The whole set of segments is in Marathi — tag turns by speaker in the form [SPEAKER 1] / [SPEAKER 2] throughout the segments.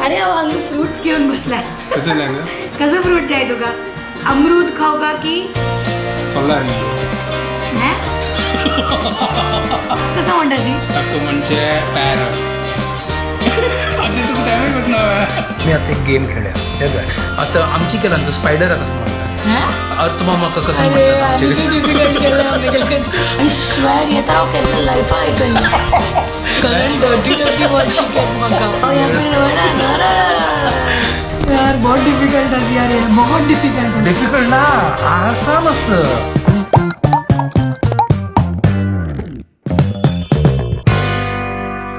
[SPEAKER 1] अरे हांगा फ्रुट्स घेऊन बसलाय.
[SPEAKER 2] कसं लागलं
[SPEAKER 1] कसं फ्रूट जाय तुका अमरूद खाऊ का की
[SPEAKER 2] सोला
[SPEAKER 1] हे? कसं म्हणता ती
[SPEAKER 2] तो म्हणजे पॅरट आधी तुका डॅमेज होत ना. मी आता एक गेम खेळ्या आता आमची केला तो स्पायडर कसं म्हणतात तुम्हाला म्हाका कसं म्हणतात
[SPEAKER 1] आणि येता केन्ना लायफा आयकली कारण डर्टी वर्ड यार बहुत डिफिकल्ट है यार ये बहुत डिफिकल्ट
[SPEAKER 2] ना आसान असं.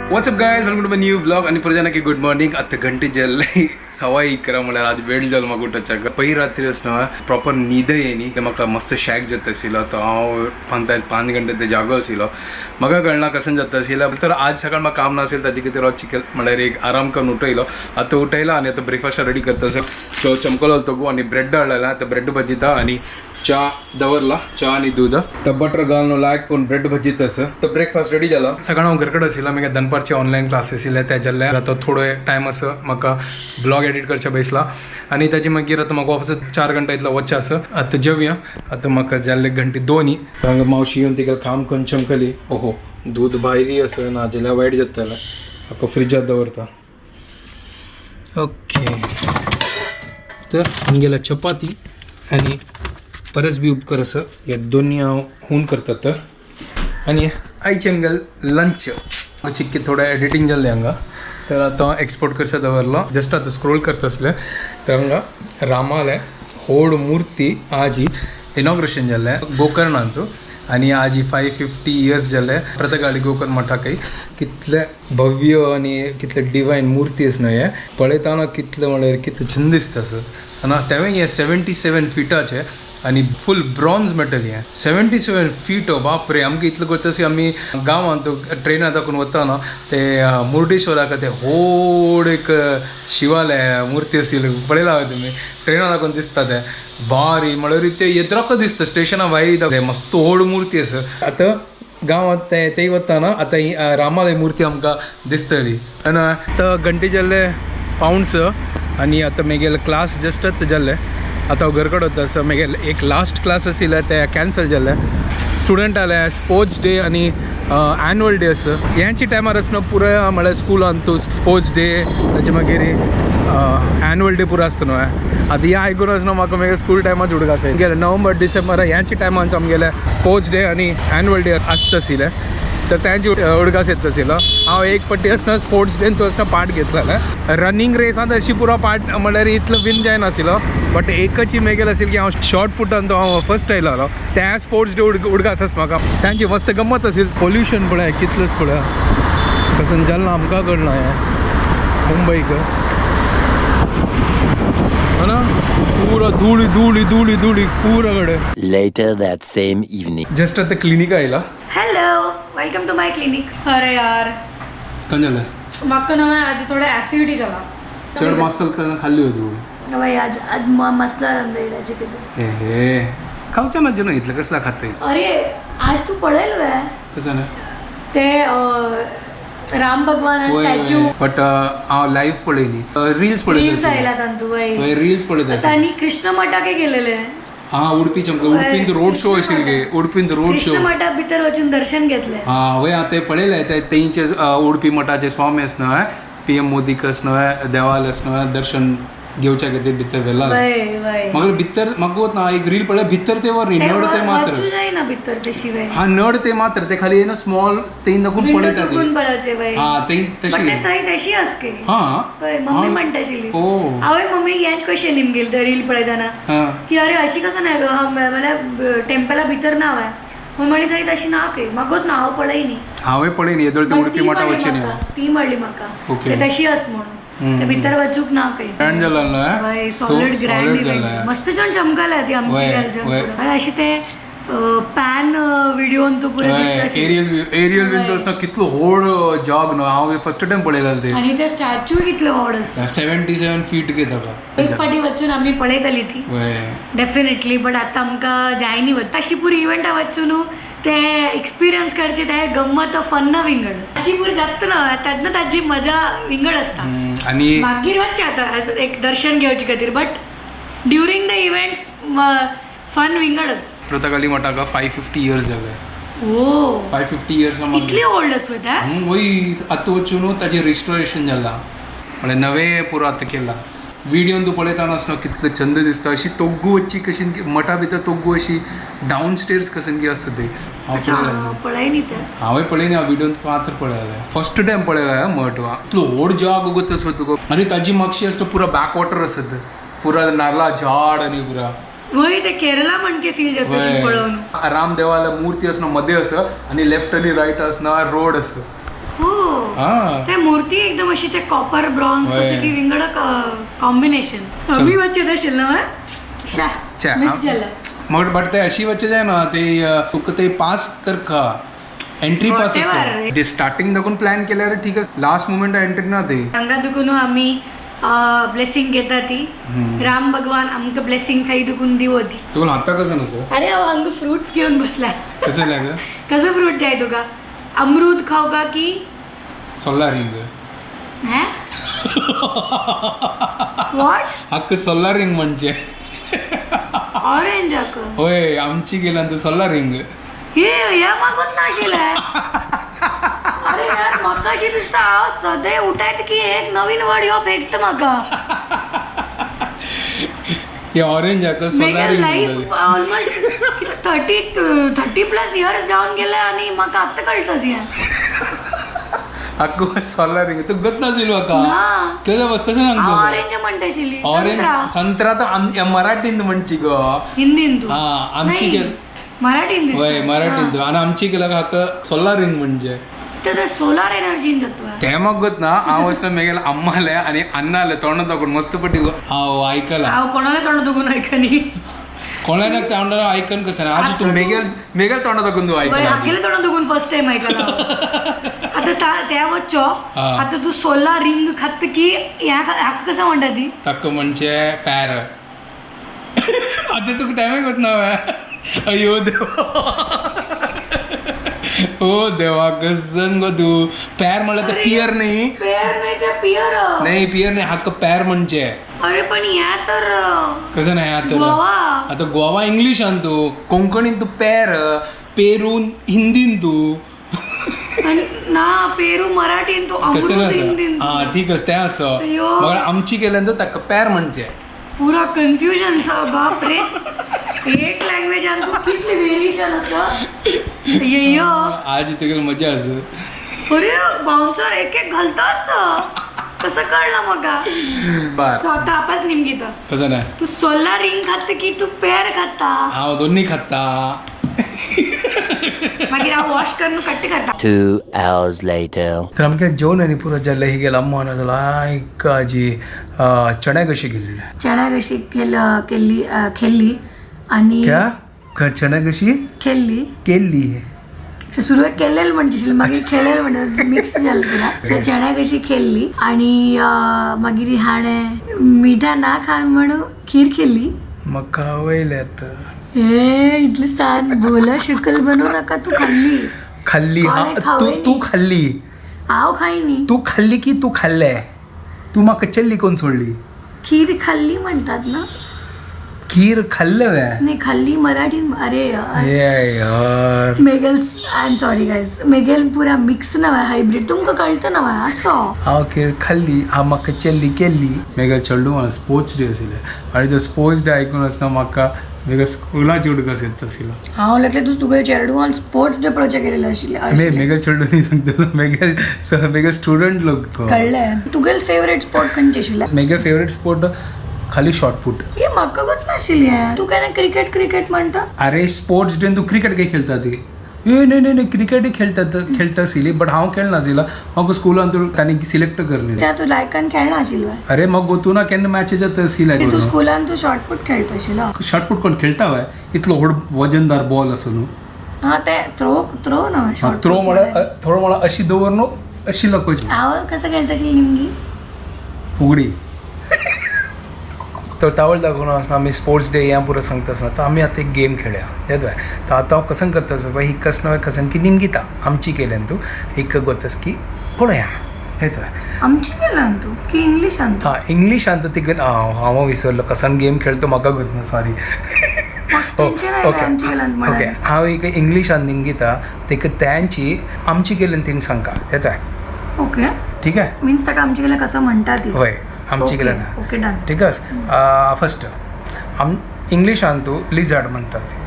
[SPEAKER 2] What's up guys welcome to my new blog आणि परत की गुड मॉर्निंग. आता घंटी जल्ली 11:15 म्हळ्यार आज वेळ जालो म्हाका उठोवच्याक. पयली रात्री असना प्रॉपर न्हीद येयनी ते म्हाका मस्त शॅक जाता आशिल्लो. तो हांव 5 घंटे ते जागो आशिल्लो. म्हाका कळना कसन जाता आशिल्लो तर आज सकाळ म्हाका काम नाशिल्लें ताजे कितें रोज चिकल म्हळ्यार एक आराम करून उठयलो. आतां उठयला आनी आतां ब्रेकफास्ट रेडी करता सो चमकलो तो आनी ब्रेड हाडलेला आतां ब्रेड भाजीता आनी चा दवरला चा आणि दूध तर बटर घालून लायक करून ब्रेड भाजीत असं तर ब्रेकफास्ट रेडी झाला. सकाळ हांव घरा कडेन आशिल्लो म्हाका दनपारचे ऑनलायन क्लासेस आशिल्ले ते जाल्ले आतां थोडो टायम असो म्हाका ब्लॉग एडिट करचे बसला आनी ताजे मागीर आतां म्हाका वापस 4 घंटा इतलो वचचें आसा. आतां जेवया. आतां म्हाका जाल्ले घंटे 2 हांगा मावशी येवन तिका काम करून चमकली. ओहो दूध भायरी आसा ना जाल्यार वायट जातालें. म्हाका फ्रिजांत दवरता. ओके तर आमगेल्या चपाती आनी परस बी उपकर असं हे दोन्ही हांव होऊन करतात तर आनी आयचे आमगेल लंच चिक्की थोडं एडिटींग जाल्लें हांगा तर आतां एक्सपोर्ट करचें दवरलो. जस्ट आतां स्क्रोल करता आसलें तर हांगा रामाले व्हड मुर्ती आजी इनॉग्रेशन जाल्लें गोकर्णांत आनी आजी 550 इयर्स जाले प्रतगाळी गोकर्ण मठाकय. कितले भव्य आनी कितले डिवायन मुर्ती आसा न्हय हे पळयतना कितले म्हळ्यार कितले छंद दिसता सर. आनी तेवें हे 77 फिटाचे आनी फूल ब्रॉन्ज मेटल हें 77 फीट बाप रे. आमकां इतलें करता आमी गांवांत ट्रेनां दाखोवन वता न्हू ते मुर्डेश्वराक ते व्हड एक शिवालय मुर्ती आशिल्ली पळयला तुमी ट्रेनां दाखोवन दिसता ते बारी म्हळ्यार ते येद्रोको दिसता स्टेशना भायर मस्त व्हड मुर्ती आसा. आतां गांवांत तेय वता ना आतां ही रामालय मुर्ती आमकां दिसतली. आनी आतां घंटे जाल्ले पावण्स आनी आतां म्हगेले क्लास जस्टच जाल्ले. आतां हांव घरा कडेन वता म्हगेले एक लास्ट क्लास आशिल्ले ते कॅन्सल जाले. स्टुडंट आले स्पोर्ट्स डे आनी एन्युअल डे आसा ह्यांची टायमार आसना पुराय म्हळ्यार स्कुलान तूं स्पोर्ट्स डे ताजे मागीर एन्युअल डे पुरो आसता न्हय. आतां हें आयकून आसना म्हाका म्हगे स्कूल टायमार उडक आसा गेले नोव्हेंबर डिसेंबर ह्यांची टायमार आमगेले स्पोर्ट्स डे आनी एन्युअल डे आसता आशिल्ले तर तांची उडकास येता आशिल्लो. हांव एक पट्टी आसना स्पोर्ट्स डेन तूं आसना पार्ट घेतलेले. रनिंग रेसांत अशी पुरो पार्ट म्हळ्यार इतलो विन जायनाशिल्लो बट एकच मेगेल आशिल्ली की हांव शॉर्ट पुटान तो हांव फर्स्ट आयलो त्या स्पोर्ट्स डे उडकास आसा म्हाका. तांची मस्त गंमत आशिल्ली. पोल्युशन पळय कितलेंच पळय कसं जाल्ला आमकां कळना हें मुंबईक ना पूरा धुळी धुळी धुळी धुळी पूरा कडेन.
[SPEAKER 3] Later that same evening.
[SPEAKER 2] Just आतां क्लिनिक आयला.
[SPEAKER 1] Hello welcome to my clinic. अरे यार
[SPEAKER 2] खंय जालें
[SPEAKER 1] म्हाका न्हू आज थोडे एसिडिटी जाला.
[SPEAKER 2] चड मसल खाल्ली होती
[SPEAKER 1] भाई आज मसला रंधयल्याची कितें
[SPEAKER 2] हे खावच्या ना जन इतलं कसला खाताय.
[SPEAKER 1] अरे आज तू पळयलं वे
[SPEAKER 2] कसं ना
[SPEAKER 1] ते राम भगवान स्टॅच्यू
[SPEAKER 2] बट हांव लाईव्ह पळयली रील्स
[SPEAKER 1] रील्स
[SPEAKER 2] पळयत
[SPEAKER 1] आयला तांतू भाई
[SPEAKER 2] रील्स पळयत
[SPEAKER 1] आणि कृष्ण मठाके गेलेले.
[SPEAKER 2] हा उडपीचे उडपीन रोड शो आशिल्ले उडपीन रोड शो
[SPEAKER 1] कृष्ण मठा भितर वचून दर्शन घेतले.
[SPEAKER 2] हा वय आता पळयले तेंचे उडपी मठाचे स्वामी आसना PM मोदीक आसना देवाल आसना दर्शन घेवच्या खातीर भितर व्हेला. म्हाका भितर म्हाका वता एक रील पळय भितर ते वर न्ही नड ते मात्र
[SPEAKER 1] जायना भितर ते शिवाय
[SPEAKER 2] हा नड ते मात्र ते खाली ना स्मॉल तें दाखवून पळयता ते हा तें तशी
[SPEAKER 1] तशी असके
[SPEAKER 2] हा
[SPEAKER 1] मम्मी म्हणटाशिल्ली.
[SPEAKER 2] ओ
[SPEAKER 1] हांवें मम्मी हेंच क्वेश्चन निमगेल तर रील पळयतना की अरे अशी कसं नाही म्हळ्यार टेम्पला भितर नाव आहे मग म्हणली थंय तशी ना के म्हाकोच ना हांव पळयनी
[SPEAKER 2] हांवें पळयनी येदोळ ते उडपी मठा वचचे न्ही
[SPEAKER 1] ती म्हणली म्हाका ते तशी आस म्हणून ते भितर वचूक ना काही
[SPEAKER 2] ग्रँड जाला न्हय
[SPEAKER 1] सॉलिड ग्रँड मस्त जण चमकाल्या ती आमची अशी ते पॅन व्हिडिओन तो पुरे दिसता
[SPEAKER 2] एरियल व्यू तो असं कितलो व्हड जॉग न्हू हांव फर्स्ट टाइम पळयलें ते
[SPEAKER 1] आणि ते स्टॅच्यू कितलो व्हड आसा
[SPEAKER 2] 77 फीट घेता
[SPEAKER 1] एक पाटी वचून आमी पळयतली ती डेफिनेटली बट आतां आमकां जायनी वच तशी पुरी इव्हेंटा वचून ते एक्सपिरियन्स करचे ते गंमत फन विंगड अशी पुरी जास्त ना त्यातनं ताची मजा विंगड असता
[SPEAKER 2] आणि
[SPEAKER 1] मागीर वचचे आतां एक दर्शन घेवचे खातीर बट ड्युरींग द इव्हेंट फन विंगडच
[SPEAKER 2] प्रताकाली मठाका 550 इयर्स जाले
[SPEAKER 1] ओ
[SPEAKER 2] 550 इयर्स
[SPEAKER 1] इतली ओल्ड आस वता
[SPEAKER 2] वय आतां वचून ताचें रिस्टोरेशन जालां म्हळ्यार नवे पुरो आतां केला व्हिडिओन तूं पळयता आसतना कितलो छंद दिसता अशी तोग्गू वच्ची कशी मठा भितर तोग्गू अशी डावन स्टेर्स कशें की आसता ते हांव
[SPEAKER 1] पळयनी ते
[SPEAKER 2] हांवें पळयनी हांव व्हिडिओन तुका आतां पळयलें फर्स्ट टायम पळयलें मठ इतलो व्हड जॉग उगत आसा तुका आनी ताजी मागशी आसता पुरो बॅक वॉटर आसत पुरा नारळा झाड आनी पुरा
[SPEAKER 1] वय ते केरला म्हणके फील जाता पळोवन
[SPEAKER 2] रामदेवाला मूर्ती आसना मध्ये आसा आनी लेफ्ट आनी रायट आसना रोड आसा
[SPEAKER 1] हो त्या मूर्ती एकदम अशी ते कॉपर ब्रॉन्झ कसं की विंगड कॉम्बिनेशन आम्ही वच्चे तशें ना मिस जालें
[SPEAKER 2] मग बट ते अशी वच्चे जाय ना ते तुका ते पास करका एंट्री पास आसा ते स्टार्टिंग दाखवून प्लॅन केल्यार ठीक आसा लास्ट मोमेंट एंट्री ना ते
[SPEAKER 1] हांगा दुखून आमी ब्लेसिंग घेता ती राम भगवान आमकां ब्लेसिंग थंय दुखून दिवो ती
[SPEAKER 2] तुका हाता कसं नसो
[SPEAKER 1] अरे हांगा फ्रुट्स घेवन बसला
[SPEAKER 2] कसं लाग
[SPEAKER 1] कसं फ्रूट जाय तुका अमरूद खावका की
[SPEAKER 2] सोलारिंग
[SPEAKER 1] हे वॉट
[SPEAKER 2] हाक सोलारिंग म्हणजे
[SPEAKER 1] ऑरेंज हाक
[SPEAKER 2] होय आमची गेला तू सोलारिंग
[SPEAKER 1] हे मागून नाशिल्लें अरे यार म्हाका अशें दिसता हांव सदां उठयत की एक नवीन वर्ड ह्यो फेकता म्हाका
[SPEAKER 2] हे ऑरेंज हाका सोलारिंग
[SPEAKER 1] लाईफ ऑलमोस्ट 30+ इयर्स जावन गेले आनी म्हाका आत्तां कळटाच हें
[SPEAKER 2] हाक सोलारिंग तू गत नाशिल्लो हाका
[SPEAKER 1] ना
[SPEAKER 2] कसं सांगतो
[SPEAKER 1] ऑरेंज म्हणटा आशिल्ली
[SPEAKER 2] ऑरेंज संत्रा तर मराठीन म्हणची गो
[SPEAKER 1] हिंदीन तू
[SPEAKER 2] हा आमची गेल
[SPEAKER 1] मराठीन
[SPEAKER 2] होय मराठीन आनी आमची गेला हाका सोलारिंग म्हणजे
[SPEAKER 1] ते सोलार एनर्जीन जातो
[SPEAKER 2] ते मग गत ना हांव वचना मेगेला अम्माले आनी अन्नाले तोंड दाखवून मस्त पटी हांव आयकला
[SPEAKER 1] हांव कोणाले तोंड दुखून आयकनी
[SPEAKER 2] कोणाला तोंड आयकन कसं ना आज तू मेगेल तोंड दाखवून तू आयकला
[SPEAKER 1] हाकेले तोंड दुखून फर्स्ट टाइम आयकला आता त्या वच्चो आता तू सोलार रिंग खात की ह्याका कसं म्हणटा ती
[SPEAKER 2] ताक म्हणजे पॅर आता तुका तेव्हा गत ना अयो देवा ओ देवा कसं गो तू पॅर म्हणलं तर पियर नाही
[SPEAKER 1] पियर
[SPEAKER 2] नाही पियर नाही हाक पॅर म्हणजे
[SPEAKER 1] अरे पण या तर
[SPEAKER 2] कसं नाही आता गोवा इंग्लिशान तू कोंकणीन तू पॅर पेरून हिंदीन तू
[SPEAKER 1] ना पेरू मराठीन तू
[SPEAKER 2] कसं ना हा ठीक असं त्या असं मग आमची केल्यानंतर ताका पॅर म्हणजे
[SPEAKER 1] पुरा कन्फ्युजन बाप रे एक लँग्वेज आणि तू कितली व्हेरिएशन असं येयो
[SPEAKER 2] आज इथे मजा असं
[SPEAKER 1] अरे बाउन्सर एक घालतास कसं कळलं म्हाका सो आता आपास निमगीत
[SPEAKER 2] कसं नाही
[SPEAKER 1] तू सोलार रिंग खात की तू पेर खाता
[SPEAKER 2] हांव दोन्ही खाता
[SPEAKER 1] मागीर हांव वॉश करून कट्टी करता
[SPEAKER 3] 2 hours later
[SPEAKER 2] तर आमगे जेवण आनी पुरो जाल्ले ही गेला अम्मा जाल्यार आयक आजी चण्या कशी गेल्ली
[SPEAKER 1] चण्या कशी खेळली आणि
[SPEAKER 2] चण्या कशी केल्ली
[SPEAKER 1] सुरवात केलेलं म्हणशील मागीर खेळेल म्हणटा मिक्स जालें पुरा सो चण्या कशी खेळली आणि मागीर हाणें मिठा ना खान म्हणून खीर केली
[SPEAKER 2] म्हाका वयल्यात
[SPEAKER 1] इतली सान बोला शकल बनवू नका तू खाल्ली
[SPEAKER 2] तू खाल्ली
[SPEAKER 1] हांव खायनी
[SPEAKER 2] तू खाल्ली की तू खाल्ले तू म्हाका चल्ली कोण सोडली
[SPEAKER 1] खीर खाल्ली म्हणतात ना
[SPEAKER 2] खीर खाल्ले
[SPEAKER 1] नाही खाल्ली मराठीन अरे
[SPEAKER 2] यार
[SPEAKER 1] मेगल्स आय एम सॉरी गायज मेगल पुरा मिक्स नवा हायब्रिड तुमकां कळतं नवा असो
[SPEAKER 2] हांव खीर खाल्ली हांव म्हाका चल्ली केल्ली मेगल चेडू म्हाका स्पोर्ट्स डे आशिल्ले आनी तो स्पोर्ट्स डे आयकून आसतना म्हाका मेगल स्कुलाची उडकस येत आशिल्लो
[SPEAKER 1] हांव लागले तूं तुगे चेडून स्पोर्ट्स डे प्रोजेक्ट केलेले आशिल्ले
[SPEAKER 2] मेगल चेडू न्ही सांगता मेगल स्टुडंट लोक
[SPEAKER 1] कळ्ळें तुगेल फेवरेट स्पोर्ट खंयचे आशिल्ले
[SPEAKER 2] मेगल फेवरेट स्पोर्ट खाली शॉर्टपुट
[SPEAKER 1] हे म्हाका गत नाशिल्लें तूं केन्ना क्रिकेट म्हणटा
[SPEAKER 2] अरे स्पोर्ट्स डे तू क्रिकेट काय खेळता ती नाही क्रिकेट खेळतासिली बट हांव खेळनाशिल्लो म्हाका स्कुलान तांणी सिलेक्ट करलेलें
[SPEAKER 1] त्या तू लायकान खेळना आशिल्लो
[SPEAKER 2] अरे म्हाका गोतूना केन्ना मॅचेस जाता
[SPEAKER 1] तू
[SPEAKER 2] सिलेक्ट
[SPEAKER 1] स्कुलान तू शॉर्टपूट खेळत आशिल्लो
[SPEAKER 2] शॉटपूट कोण खेळटा वय इतलो व्हड वजनदार बॉल असो न्हू
[SPEAKER 1] हा ते थ्रो ना shot
[SPEAKER 2] थ्रो
[SPEAKER 1] put
[SPEAKER 2] म्हळ्यार थोडो म्हळ्यार अशी दवर न्हू अशी लकोची
[SPEAKER 1] हांव कसं खेळत आशिल्ली निमगी
[SPEAKER 2] फुगडी तो टावल दाखवून आसना आमी स्पोर्ट्स डे हें पुरो सांगता आसतना तर आमी आतां एक गेम खेळया येता तर आतां हांव कसन करता पळय ही कसन कसन की निमगिता आमची केल्यान तूं एक गोतस की पळया येता
[SPEAKER 1] आमची केल्यान तू की इंग्लिशान तू
[SPEAKER 2] हां इंग्लिशान तर तिका हांव विसरलो कसन गेम खेळतो म्हाका गत सॉरी
[SPEAKER 1] तेंचे नाही
[SPEAKER 2] ओके
[SPEAKER 1] आमची केल्यान
[SPEAKER 2] ओके
[SPEAKER 1] म्हळ्यार
[SPEAKER 2] हांव एक इंग्लिशान निमगिता तिका त्यांची आमची केल्यान तिने सांगता येता
[SPEAKER 1] ओके
[SPEAKER 2] ठीक आहे
[SPEAKER 1] मीन्स ताका आमची केल्यान कसं म्हणटा ती
[SPEAKER 2] होय आमची केल्यान
[SPEAKER 1] ओके डन
[SPEAKER 2] ठीक आहे फस्ट इंग्लिशान तू लिझार्ड म्हणटा ती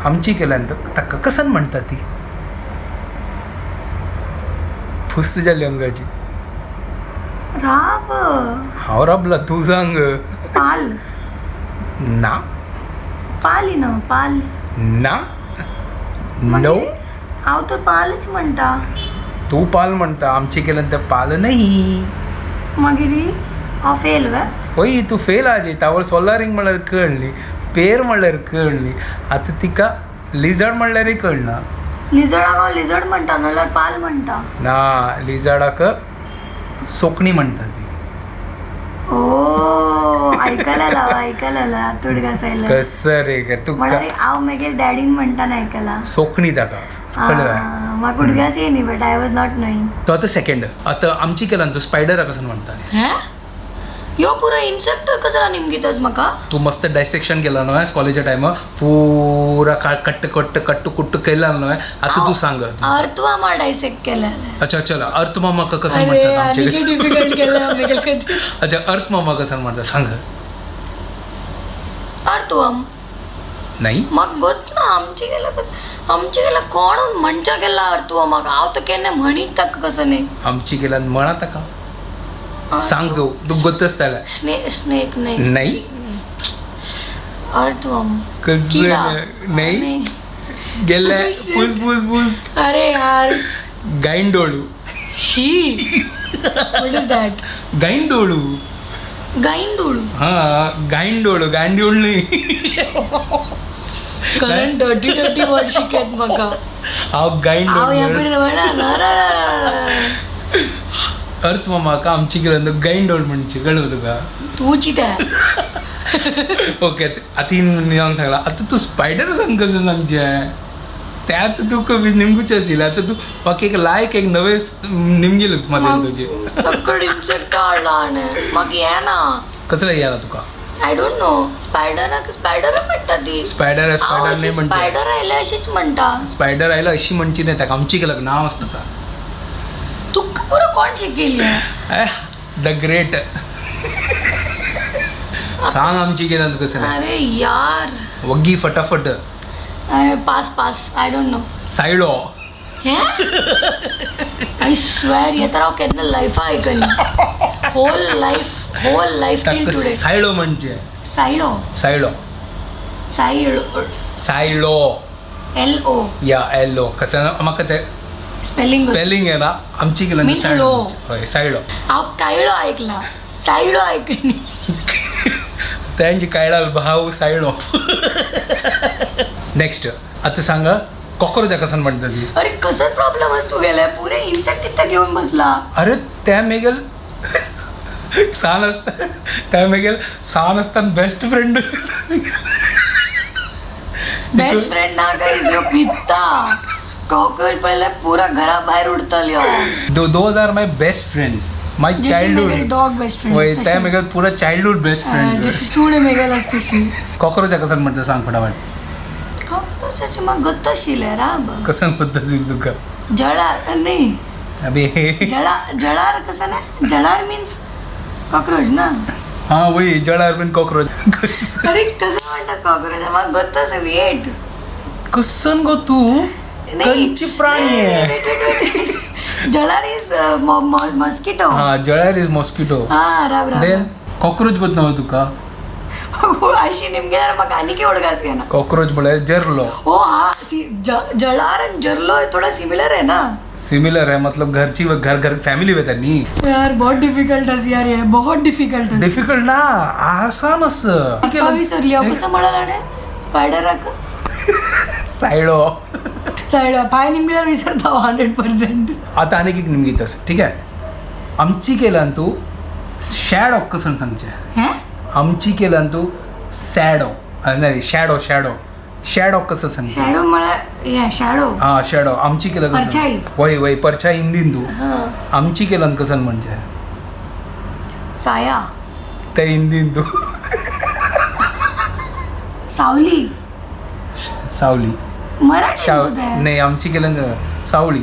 [SPEAKER 2] आमची केल्यान ताका कसन म्हणटा ती फुस तुज्या अंगाची
[SPEAKER 1] राब
[SPEAKER 2] हांव राबला तू सांग
[SPEAKER 1] पाल
[SPEAKER 2] ना
[SPEAKER 1] पाली ना पाल
[SPEAKER 2] ना नो
[SPEAKER 1] मागीर हांव तर पालच म्हणटा
[SPEAKER 2] तू पाल म्हणटा आमची केल्यान तर पाल नाही
[SPEAKER 1] मागीर हांव फेल वे
[SPEAKER 2] होय तू फेल आजी तावळ सोलारींग म्हणल्यार कळली पेर म्हणल्यार कळली आतां तिका लिझार्ड म्हणल्यारय कळना
[SPEAKER 1] लिझर्डाक हांव लिझर्ड म्हणटा नाल्यार पाल म्हणटा
[SPEAKER 2] ना लिझार्डाक सोकणी म्हणटा ती
[SPEAKER 1] ओ आयकला तुड घासायला
[SPEAKER 2] कसं रे काय तू
[SPEAKER 1] म्हळ्यार हांव मागीर डॅडीन म्हणटाना आयकला
[SPEAKER 2] सोकणी ताका कळलं
[SPEAKER 1] म्हाका उडगास येयनी but I was not knowing
[SPEAKER 2] तो आतां सेकंड आतां आमची केल्यान तू स्पायडरा कसं म्हणटा
[SPEAKER 1] हे यो पुरो इन्सेक्टर कसला निमगितस म्हाका
[SPEAKER 2] तू मस्त डायसेक्शन केला न्हय कॉलेजच्या टायमार पुरा कट्ट कुट्ट केला न्हय आतां तू सांग
[SPEAKER 1] अर्थवामा डायसेक्ट केलेले
[SPEAKER 2] अच्छा चला अर्थ मामा कसं
[SPEAKER 1] अरे
[SPEAKER 2] म्हणतात
[SPEAKER 1] आनी
[SPEAKER 2] आमचे
[SPEAKER 1] डिफिकल्ट केलं आमी कधी
[SPEAKER 2] अच्छा अर्थ मामा कसं म्हणतात सांग
[SPEAKER 1] अर्थवाम
[SPEAKER 2] नाही
[SPEAKER 1] म्हाका गोत ना आमचे गेला कोण म्हणच्या गेला अर्थवामाक हांव तर केन्ना म्हणीच ताका कसं न्ही
[SPEAKER 2] आमची केल्यान म्हणा ताका सांग तू गोतच त्याला
[SPEAKER 1] स्नेक नाही
[SPEAKER 2] नाही
[SPEAKER 1] अर्थवाम
[SPEAKER 2] कसं नाही गेले फुस
[SPEAKER 1] अरे यार
[SPEAKER 2] गाईंडोळू
[SPEAKER 1] शी व्हॉट इज दॅट
[SPEAKER 2] गाईंडोळू
[SPEAKER 1] गाईंडूळ
[SPEAKER 2] हा गाईंडोळू गांडीओळ नाही
[SPEAKER 1] कारण डर्टी वर्ड शिकत म्हाका
[SPEAKER 2] हांव
[SPEAKER 1] हांव ह्या
[SPEAKER 2] गाईंडोळ
[SPEAKER 1] परी म्हणा
[SPEAKER 2] अर्थ मामाका आमची केल्यान गाईंडोळ म्हणची कळलं तुका
[SPEAKER 1] तू चित्या
[SPEAKER 2] ओके आता नियम सांगला आता तू स्पायडर सांग कसं सांगचे त्यात तू कमी निमगूच असेल आता तू बाकी एक नवे निमगेल मध्ये तुझे
[SPEAKER 1] सकड इन्सेक्ट हाडला म्हाका येना
[SPEAKER 2] कसलं याला तुका
[SPEAKER 1] आय डोंट नो स्पायडर म्हणटा ती
[SPEAKER 2] स्पायडर नाही म्हणते
[SPEAKER 1] स्पायडर आयले अशीच म्हणटा
[SPEAKER 2] स्पायडर आयला अशी म्हणची नाही ताका आमची केलं नाव असतं का
[SPEAKER 1] तुका पुरो कोण शिकयली
[SPEAKER 2] द ग्रेट सांग आमची केलं कसं
[SPEAKER 1] अरे यार
[SPEAKER 2] वग्गी फटाफट
[SPEAKER 1] पास आय डोंट नो
[SPEAKER 2] सायडो
[SPEAKER 1] हे आय स्वेअर हे तर हांव केन्ना लायफा आयकली होल लाईफ टील टुडे
[SPEAKER 2] सायडो म्हणजे
[SPEAKER 1] सायडो
[SPEAKER 2] सायडो सायडो
[SPEAKER 1] LO
[SPEAKER 2] या एलो कसं म्हाका ते स्पेलिंग आहे ना आमची केलं
[SPEAKER 1] Means low.
[SPEAKER 2] होय सायडो
[SPEAKER 1] हांव कायळो ऐकला सायडो ऐकली
[SPEAKER 2] त्यांची कायडाल भाऊ सायडो नेक्स्ट आता सांगा कॉकरोचा कसं म्हणतात ती
[SPEAKER 1] अरे कसं प्रॉब्लेम असतो गेलाय पुरे इन्सेक्ट किती घेऊन बसला
[SPEAKER 2] अरे त्या मेगेल सान असता त्या मेगेल सान असताना बेस्ट फ्रेंड
[SPEAKER 1] बेस्ट फ्रेंड ना काही पित्ता कॉकरोच पडले पुरा घरा बाहेर उडतली
[SPEAKER 2] 2000 माय बेस्ट फ्रेंड्स माय चाइल्डहुड
[SPEAKER 1] डॉग बेस्ट
[SPEAKER 2] वय
[SPEAKER 1] फ्रेंड
[SPEAKER 2] त्या मेगेल पुरा चाइल्डहुड बेस्ट फ्रेंड्स
[SPEAKER 1] जशी सूण मेगल असते
[SPEAKER 2] कॉकरोचा कसं म्हणतात सांग फटाफट
[SPEAKER 1] कॉकरोचाची मग गत्त शिले राब
[SPEAKER 2] कसं म्हणतात तुका
[SPEAKER 1] जळार नाही
[SPEAKER 2] अबे
[SPEAKER 1] जळार कसं ना जळार मीन्स कॉकरोच ना
[SPEAKER 2] हा वही जळार पण कॉकरोच
[SPEAKER 1] अरे कसं म्हणतात कॉकरोच मग गत्तच वेट
[SPEAKER 2] कसं गो तू कंची प्राणी आहे
[SPEAKER 1] जळार इज मस्किटो
[SPEAKER 2] हा जळार इज मॉस्किटो
[SPEAKER 1] हा राब
[SPEAKER 2] देन कॉकरोच गोत नव्ह तुका
[SPEAKER 1] अशी निमगेल्यार म्हाका आनीक एवढं घास घेना
[SPEAKER 2] कॉक्रोच म्हळ्यार जरलो.
[SPEAKER 1] हो हाँ जलार एंड जरलो थोड़ा सिमिलर है ना
[SPEAKER 2] सिमिलर है मतलब घरची घर फॅमिली वेता न्ही.
[SPEAKER 1] यार बहुत डिफिकल्ट आसा यार हे बहुत डिफिकल्ट आसा
[SPEAKER 2] डिफिकल्ट ना आसान असं
[SPEAKER 1] आता विसरली हांव कसं म्हणाला ने स्पायडराक
[SPEAKER 2] सायडो.
[SPEAKER 1] सायडा पाय निमगेल्यार विसरता 100%.
[SPEAKER 2] आता आनीक एक निमगीत आसा ठीक आहे. आमची केल्यान तू शॅडो कसं सांगचे.
[SPEAKER 1] हैं
[SPEAKER 2] आमची केल्यान तू सॅडो नाही शॅडो कसं सांगचे.
[SPEAKER 1] शॅडो म्हळ्यार या शॅडो
[SPEAKER 2] हा शॅडो आमची केलं
[SPEAKER 1] परछाई.
[SPEAKER 2] कसं वय वय परछाई हिंदीन तू
[SPEAKER 1] हां
[SPEAKER 2] आमची केल्यान कसं म्हणजे
[SPEAKER 1] साया
[SPEAKER 2] ते हिंदीन तू
[SPEAKER 1] सावली
[SPEAKER 2] सावली
[SPEAKER 1] मराठी
[SPEAKER 2] नाही आमची केल्यान सावळी.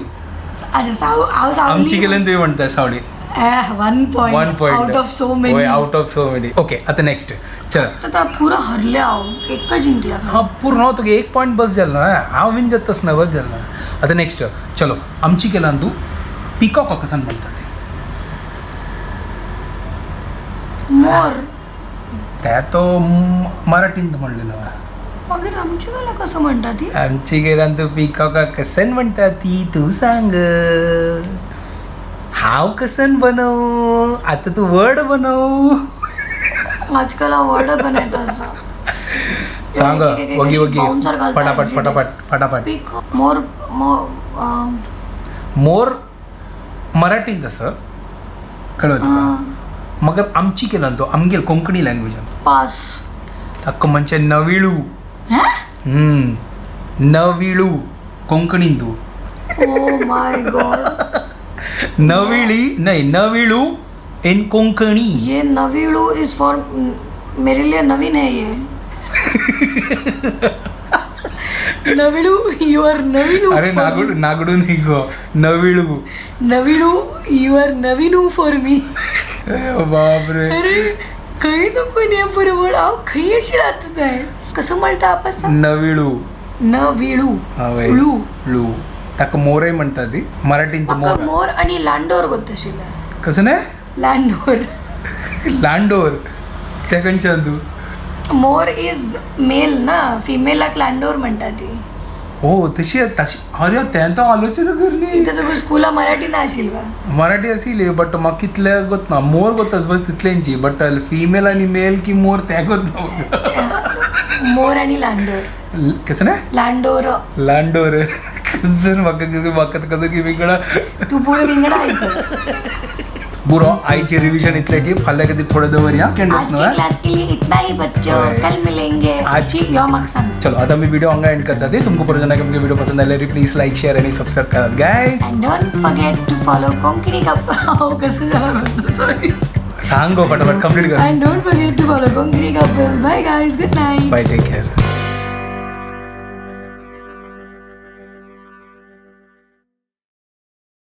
[SPEAKER 1] अच्छा हांव सावली
[SPEAKER 2] आमची केल्यान तुम्ही म्हणताय सावळी.
[SPEAKER 1] 1 point out of so many
[SPEAKER 2] out of so many. Okay आता नेक्स्ट चला.
[SPEAKER 1] आता पुरा हरले हांव एकच जिंकला
[SPEAKER 2] हा पूर्ण हो तुका 1 point बस झालं ना हांव विन जातस ना बस झालं ना. आता नेक्स्ट चलो आमची केल्यान तू पिकॉक कसं म्हणतात
[SPEAKER 1] मोर
[SPEAKER 2] त्या तो मराठीत म्हणलेलं.
[SPEAKER 1] मागीर आमची गाला कसं म्हणटा ती
[SPEAKER 2] आमची गेल्यान तू पिकॉका कसन म्हणता ती तू सांग. हाव कसन बनव आता तू वर्ड बनव.
[SPEAKER 1] आजकाल वर्ड बनवत असं
[SPEAKER 2] सांग वगी वगी फटाफट फटाफट फटाफट.
[SPEAKER 1] पिक मोर
[SPEAKER 2] मोर मराठीत तसं कळत मगर आमची केल्यान तो आमगेल कोंकणी लँग्वेजान
[SPEAKER 1] पास
[SPEAKER 2] हक्क म्हणजे नविळू. नविळू कोंकणीन तू
[SPEAKER 1] ओ माय गॉड
[SPEAKER 2] नविळी नाही नविळू इन कोंकणी.
[SPEAKER 1] ये नवीड़ू इज फॉर मेरे लिए नवीन है ये नवीड़ू यू आर नवीनू.
[SPEAKER 2] अरे नागडू नाही गो नविळू.
[SPEAKER 1] नवीड़ू यू आर नवीनू फॉर मी.
[SPEAKER 2] बापरे
[SPEAKER 1] अरे खंय नको नाही बरोबर हांव खंय अशी राहत आहे कसं म्हणता आपण
[SPEAKER 2] नविळू.
[SPEAKER 1] नवीळू
[SPEAKER 2] हा वय
[SPEAKER 1] लू
[SPEAKER 2] लू ताका मोरे म्हणतात ती मराठीत
[SPEAKER 1] म्हाका
[SPEAKER 2] मोर.
[SPEAKER 1] मोर आणि लांडोर गोत आशिल्ले.
[SPEAKER 2] कसं नाही
[SPEAKER 1] लांडोर
[SPEAKER 2] लांडोर त्या खंयच्यान तू.
[SPEAKER 1] मोर इज मेल ना फिमेलाक लांडोर म्हणटा ती.
[SPEAKER 2] हो तशी अरे तें तो आलोचना करली.
[SPEAKER 1] इथं तुका स्कुला मराठी ना आशिल्वा
[SPEAKER 2] मराठी आशिल्ली बट म्हाका कितले गोत ना मोर गोतस बस तितल्यांची बट फिमेल आनी मेल की मोर त्या गोत ना.
[SPEAKER 1] मोर आणि लांडोर
[SPEAKER 2] कसं नाही
[SPEAKER 1] लांडोर
[SPEAKER 2] लांडोर म्हाका कसं की वेगळा
[SPEAKER 1] तू पुरो विंगडा ऐक.
[SPEAKER 2] बुरो आईची रिविजन इतल्याची फाल्यां कधी थोडं दवरया.
[SPEAKER 1] आज की क्लास के लिए इतना ही बच्चों कल मिलेंगे
[SPEAKER 2] आज-
[SPEAKER 1] यो म्हाका सांग.
[SPEAKER 2] चलो आता मी वीडियो हांगा एंड करता ते तुमको परत जेन्ना तुमकां व्हिडिओ पसंद आयल्यार प्लीज लाईक शेअर आणि सबस्क्राईब करात guys.
[SPEAKER 1] And don't forget to follow Konkani cup कसं झालं सॉरी.
[SPEAKER 2] सांग गो फटाफट कंप्लीट कर.
[SPEAKER 1] And don't forget to follow Konkani couple. Bye guys, good night.
[SPEAKER 2] Bye take care.